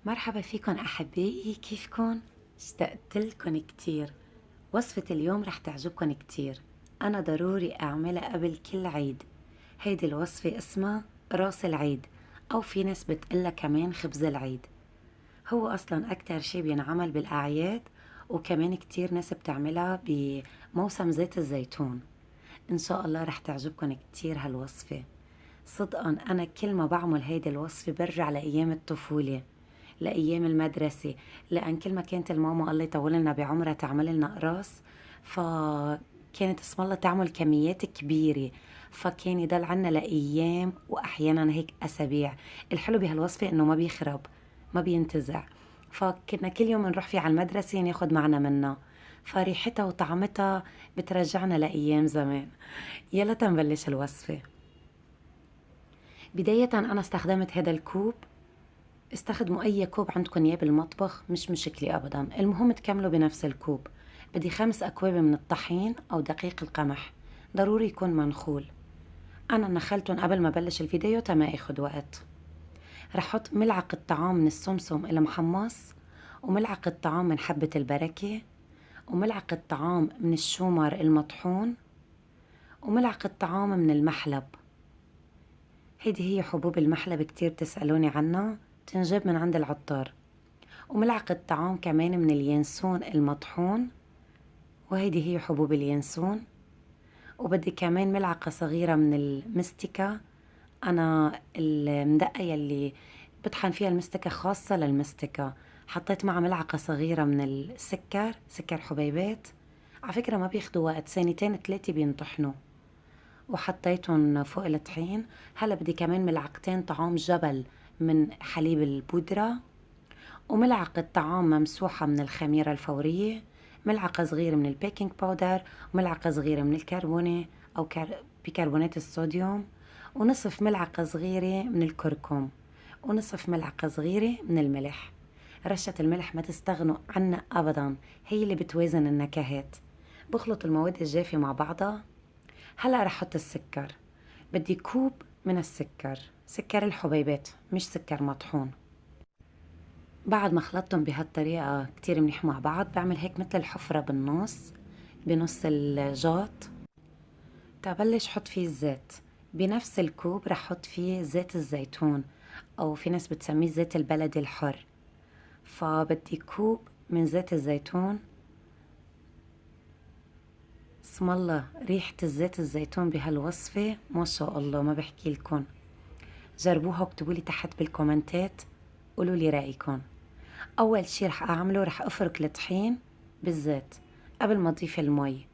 مرحبا فيكن أحبائي، كيفكن؟ اشتقت لكن كتير. وصفة اليوم رح تعجبكن كتير. أنا ضروري أعملها قبل كل عيد. هيدي الوصفة اسمها راس العيد، أو في ناس بتقلها كمان خبز العيد. هو أصلا أكتر شي بينعمل بالأعياد، وكمان كتير ناس بتعملها بموسم زيت الزيتون. إن شاء الله رح تعجبكن كتير هالوصفة. صدقا أنا كل ما بعمل هيدي الوصفة برجع لأيام الطفولة، لأيام المدرسة، لأن كل ما كانت الماما الله يطول لنا بعمرها تعمل لنا قراص، فكانت اسم الله تعمل كميات كبيرة، فكان يضل عنا لأيام وأحيانا هيك أسابيع. الحلو بهالوصفة إنه ما بيخرب، ما بينتزع، فكنا كل يوم نروح فيه على المدرسة ناخد معنا منها، فريحتها وطعمتها بترجعنا لأيام زمان. يلا تنبلش الوصفة. بداية أنا استخدمت هذا الكوب. استخدموا أي كوب عندكم إياه بالمطبخ، مش مشكلة أبدا، المهم تكملوا بنفس الكوب. بدي 5 أكواب من الطحين أو دقيق القمح، ضروري يكون منخول. أنا نخلتهم قبل ما بلش الفيديو تما ياخد وقت. رح حط ملعقة طعام من السمسم المحمص، وملعقة طعام من حبة البركة، وملعقة طعام من الشومر المطحون، وملعقة طعام من المحلب. هيدي هي حبوب المحلب، كتير بتسألوني عنها، تنجب من عند العطار. وملعقة طعام كمان من اليانسون المطحون، وهيدي هي حبوب اليانسون. وبدي كمان ملعقة صغيرة من المستكة. أنا المدقة يلي بطحن فيها المستكة خاصة للمستكة، حطيت معها ملعقة صغيرة من السكر، سكر حبيبات. على فكرة ما بياخدوا وقت، 2-3 بينطحنوا. وحطيتهم فوق الطحين. هلا بدي كمان ملعقتين طعام جبل من حليب البودرة، وملعقة طعام ممسوحة من الخميرة الفورية، ملعقة صغيرة من البيكنج باودر، وملعقة صغيرة من الكربونة أو بيكربونات الصوديوم، ونصف ملعقة صغيرة من الكركم، ونصف ملعقة صغيرة من الملح. رشة الملح ما تستغنوا عنها أبدا، هي اللي بتوازن النكهات. بخلط المواد الجافة مع بعضها. هلأ رح حط السكر. بدي كوب من السكر، سكر الحبيبات مش سكر مطحون. بعد ما خلطتهم بهالطريقة كتير منيح مع بعض، بعمل هيك مثل الحفرة بالنص، بنص الجاط. تبلش حط فيه الزيت. بنفس الكوب رح حط فيه زيت الزيتون، أو في ناس بتسميه زيت البلدي الحر. فبدي كوب من زيت الزيتون. اسم الله ريحة الزيت الزيتون بهالوصفة ما شاء الله، ما بحكي لكم. جربوها واكتبوا لي تحت بالكومنتات، قولوا لي رأيكم. أول شي رح أعمله، رح أفرك الطحين بالزيت قبل ما أضيف المي.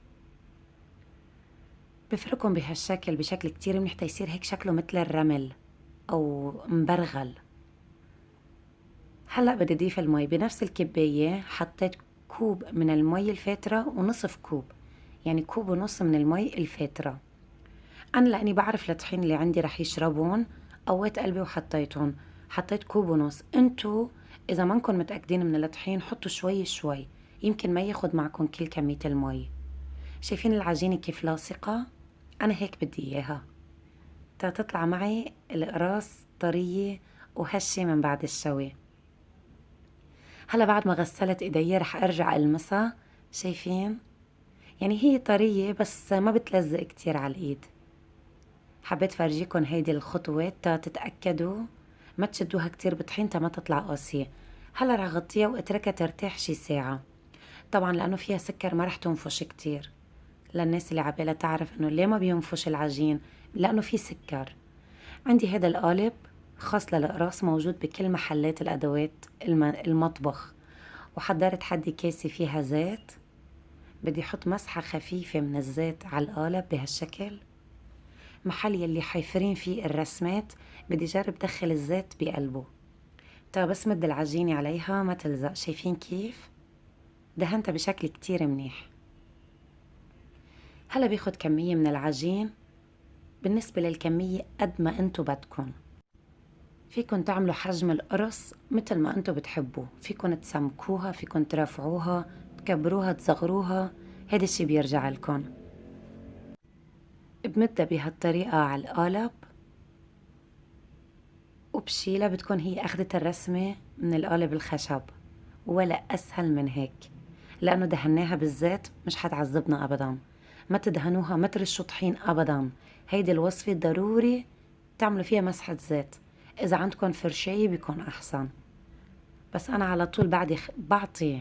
بفركهم بهالشكل، بشكل كتير منيح تيصير هيك شكله مثل الرمل أو مبرغل. هلأ بدي أضيف المي. بنفس الكباية حطيت كوب من المي الفاترة ونصف كوب، يعني كوب ونص من المي الفاترة. أنا لأني بعرف الطحين اللي عندي رح يشربون، قويت قلبي وحطيتهم. حطيت كوب ونص. انتو إذا ما نكون متأكدين من الطحين حطوا شوي شوي، يمكن ما ياخد معكم كل كمية المي. شايفين العجينة كيف لاصقة؟ أنا هيك بدي إياها، تطلع معي القراص طرية وهشة من بعد الشوي. هلا بعد ما غسلت ايدي رح ارجع المسها. شايفين؟ يعني هي طرية بس ما بتلزق كتير على الايد. حبيت فرجيكم هيدي الخطوات تتأكدوا ما تشدوها كتير بطحين ما تطلع قاسية. هلا رح غطيها واتركها ترتاح شي ساعة. طبعا لأنه فيها سكر ما رح تنفش كتير. للناس اللي عبالها تعرف انه ليه ما بينفش العجين، لأنه في سكر. عندي هذا القالب خاص للقراص، موجود بكل محلات الأدوات المطبخ. وحضرت حدي كاسة فيها زيت. بدي احط مسحة خفيفة من الزيت على القالب بهالشكل. محل يلي حيفرين فيه الرسمات بدي جرب دخل الزيت بقلبه، بس مد العجينة عليها ما تلزق. شايفين كيف؟ دهنتها بشكل كتير منيح. هلا بياخد كمية من العجين بالنسبة للكمية قد ما انتو بدكن. فيكن تعملوا حجم القرص مثل ما انتو بتحبوا، فيكن تسمكوها، فيكن ترفعوها، تكبروها، تصغروها، هيدا الشي بيرجع لكم. بمدها بهالطريقة على القالب، وبشيلها بتكون هي أخدت الرسمة من القالب الخشب. ولا أسهل من هيك، لأنه دهناها بالزيت مش حتعذبنا أبدا. ما تدهنوها، ما ترشوا طحين أبدا. هيدي الوصفة ضروري تعملوا فيها مسحة زيت. إذا عندكم فرشاية بيكون أحسن. بس أنا على طول بعطي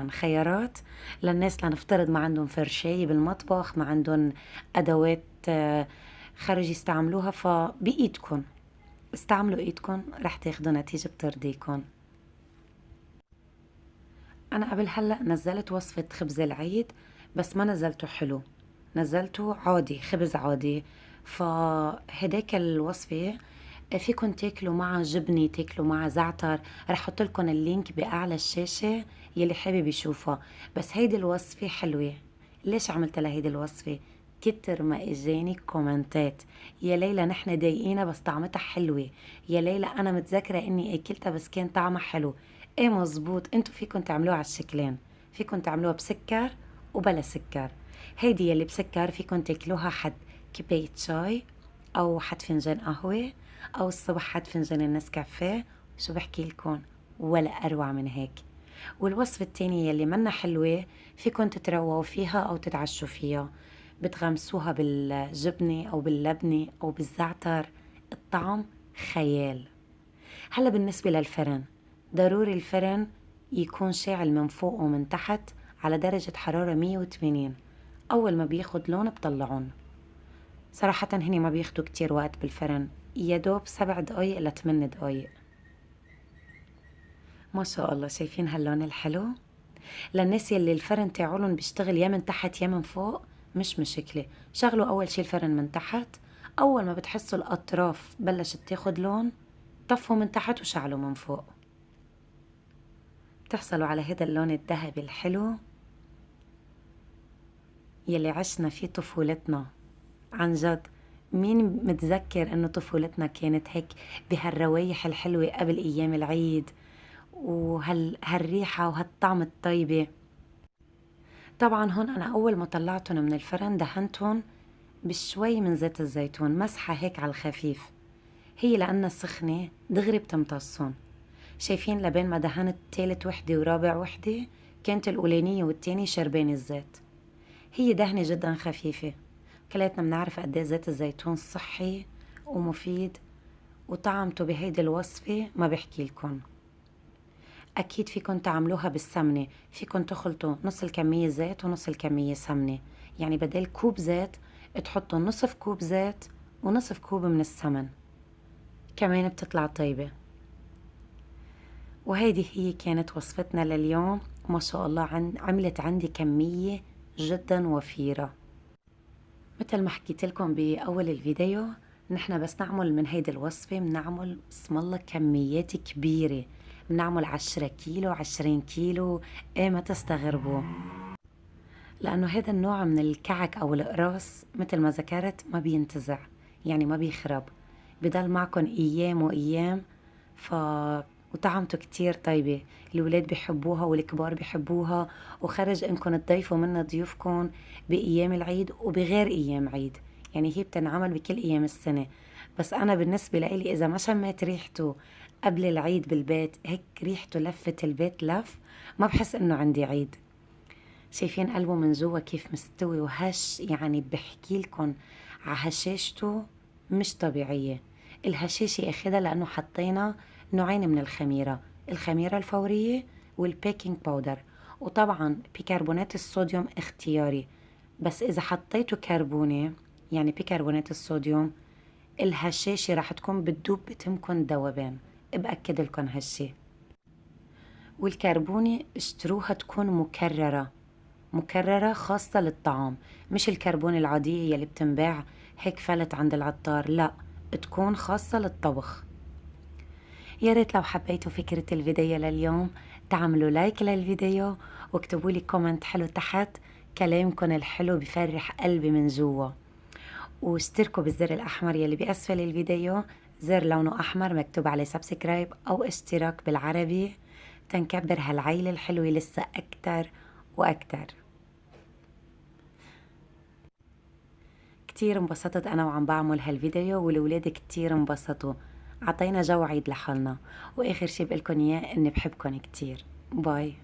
خيارات للناس، لنفترض ما عندهم فرشاية بالمطبخ، ما عندهم أدوات خارج يستعملوها، فبإيدكم استعملوا إيدكم رح تاخدوا نتيجة بترضيكم. أنا قبل هلأ نزلت وصفة خبز العيد، بس ما نزلته حلو، نزلته عادي، خبز عادي. فهداك الوصفة فيكن تاكلوا معها جبنة، تاكلوا معها زعتر. رح احط لكم اللينك بأعلى الشاشة يلي حابب يشوفها. بس هيدي الوصفة حلوة. ليش عملت لها هيدي الوصفة؟ كتر ما اجاني كومنتات: يا ليلى نحن ضايقينها بس طعمتها حلوة، يا ليلى انا متذكرة اني اكلتها بس كان طعمها حلو. ايه مزبوط، انتو فيكن تعملوها على الشكلين، فيكن تعملوها بسكر وبلا سكر. هيدي يلي بسكر فيكن تاكلوها حد كوباية شاي، او حد فنجان قهوة، او الصبح حد فنجان النسكافيه. شو بحكي لكم، ولا اروع من هيك. والوصفة التانية يلي منا حلوة فيكن تترووا فيها او تتعشوا فيها، بتغمسوها بالجبنة او باللبنة او بالزعتر. الطعم خيال. هلا بالنسبة للفرن، ضروري الفرن يكون شاعل من فوق ومن تحت على درجة حرارة 180. أول ما بياخد لون بطلعون. صراحة هني ما بياخدوا كتير وقت بالفرن، يدوب 7 دقايق ل 8 دقايق. ما شاء الله، شايفين هاللون الحلو؟ للناس يلي الفرن تاعولن بيشتغل يا من تحت يا من فوق، مش مشكلة، شغلوا أول شي الفرن من تحت. أول ما بتحسوا الأطراف بلشت تاخد لون، طفوا من تحت وشعلوا من فوق. بتحصلوا على هذا اللون الذهبي الحلو يلي عشنا فيه طفولتنا. عن جد، مين متذكر انه طفولتنا كانت هيك بهالروايح الحلوة قبل ايام العيد، وهالريحة وهالطعم الطيبة. طبعا هون انا اول ما طلعتهم من الفرن دهنتهم بشوي من زيت الزيتون، مسحة هيك على الخفيف. هي لأنها سخنة دغري بتمتصهم. شايفين لبين ما دهنت تالت وحدة ورابع وحدة، كانت الأولانية والتانية شربين الزيت. هي دهنة جدا خفيفة. كلياتنا بنعرف قد ايه زيت الزيتون صحي ومفيد، وطعمته بهيدي الوصفة ما بحكي لكم. أكيد فيكن تعملوها بالسمنة، فيكن تخلطوا نص الكمية زيت ونص الكمية سمنة. يعني بدل كوب زيت تحطوا نصف كوب زيت ونصف كوب من السمن، كمان بتطلع طيبة. وهيدي هي كانت وصفتنا لليوم. ما شاء الله عملت عندي كمية جدا وفيرة. مثل ما حكيت لكم بأول الفيديو، نحن بس نعمل من هيدي الوصفة بنعمل بسم الله كميات كبيرة، بنعمل 10 كيلو 20 كيلو. ايه ما تستغربوا، لأنه هذا النوع من الكعك أو القراص مثل ما ذكرت ما بينتزع، يعني ما بيخرب، بضل معكم أيام وأيام. ف وطعمته كتير طيبة، الولاد بيحبوها والكبار بيحبوها. وخرج انكم تضيفوا منها ضيوفكم بأيام العيد وبغير أيام عيد، يعني هي بتنعمل بكل أيام السنة. بس أنا بالنسبة لإلي إذا ما شميت ريحته قبل العيد بالبيت، هيك ريحته لفت البيت لف، ما بحس إنه عندي عيد. شايفين قلبه من جوا كيف مستوي وهش، يعني بحكي لكم عهشاشته مش طبيعية. الهشاشة اخدها لأنه حطينا نوعين من الخميرة، الخميرة الفورية والبيكنج باودر. وطبعا بيكربونات الصوديوم اختياري، بس إذا حطيتوا كربونة يعني بيكربونات الصوديوم، الهشاشة راح تكون بتدوب بتمكن ذوبان، بأكد لكم هالشي. والكربونة اشتروها تكون مكررة، مكررة خاصة للطعام، مش الكربون العادية يلي بتنباع هيك فلت عند العطار، لا، تكون خاصة للطبخ. يا ريت لو حبيتوا فكرة الفيديو لليوم تعملوا لايك للفيديو واكتبوا لي كومنت حلو تحت. كلامكن الحلو بفرح قلبي من جوا. واشتركوا بالزر الأحمر يلي بأسفل الفيديو، زر لونه أحمر مكتوب عليه سبسكرايب أو اشتراك بالعربي، تنكبر هالعيلة الحلوة لسه أكتر وأكتر. كتير انبسطت أنا وعم بعمل هالفيديو، والولاد كتير انبسطوا. عطينا جو عيد لحالنا. وآخر شي بقلكن إياه إني بحبكن كتير. باي.